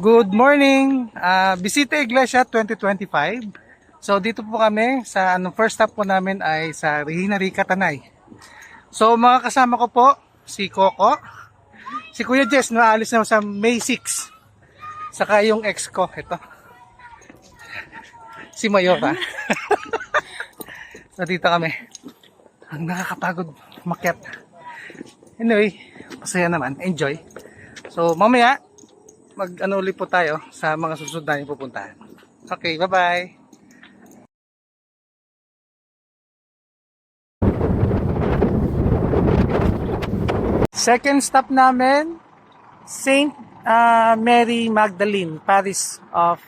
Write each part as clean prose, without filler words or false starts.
Good morning! Bisita Iglesia 2025. So dito po kami sa first stop po namin ay sa Regina Rica, Tanay. So mga kasama ko po si Coco, si Kuya Jess na alis na sa May 6. Saka yung ex ko, ito. Si Mayora. So dito kami. Ang nakakapagod makyat. Anyway, masaya naman. Enjoy. So mamaya mag-ano ulit po tayo sa mga susunod na yung pupuntahan. Okay, bye-bye! Second stop namin, Saint Mary Magdalene, Parish of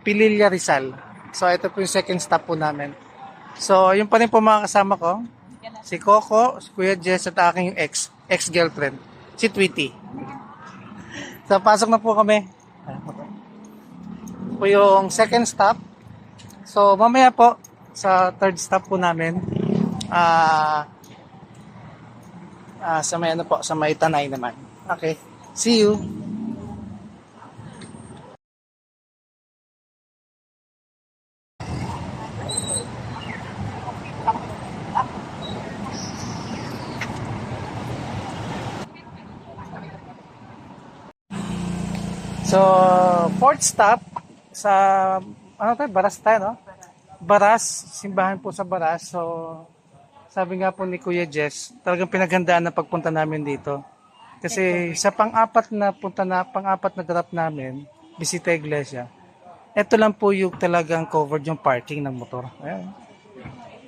Pililla, Rizal. So ito po yung second stop po namin. So yung pa rin po mga kasama ko, si Coco, si Kuya Jess at aking yung ex-girlfriend, si Tweety. So, pasok na po kami. Po yung second stop. So, mamaya po, sa third stop po namin, sa may Tanay naman. Okay. See you. So, fourth stop sa Baras tayo, no? Baras, simbahan po sa Baras. So, sabi nga po ni Kuya Jess, talagang pinaghandaan na pagpunta namin dito. Kasi sa pang-apat na drop namin, Bisita Iglesia, ito lang po yung talagang covered yung parking ng motor. Ayan.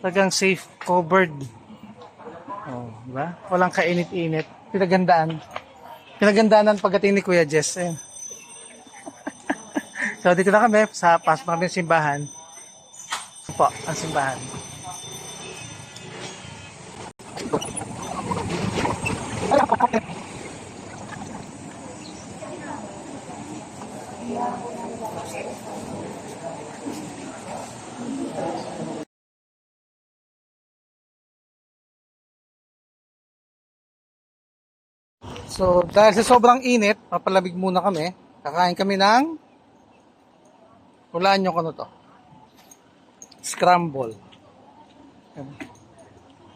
Talagang safe, covered. Oh, diba? Walang kainit-init. Pinaghandaan. Pinaghandaan ng pagdating ni Kuya Jess. Ayan. So, dito na kami sa pasok namin simbahan. Po, ang simbahan. So, dahil sa sobrang init, papalamig muna kami. Kakain kami ng hulaan nyo kung ano to. Scramble.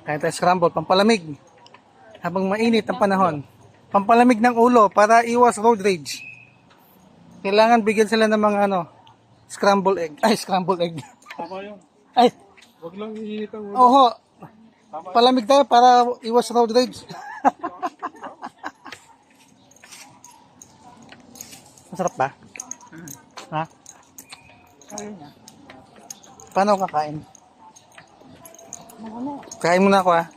Kain tayo scramble, pampalamig. Habang mainit ang panahon. Pampalamig ng ulo para iwas road rage. Kailangan bigyan sila ng mga scramble egg. Ay, scramble egg. Tama yun. Ay, Huwag lang iinit ang ulo. oho. Palamig tayo para iwas road rage. Masarap ba? Ha? Paano kakain? Kain muna ako ha.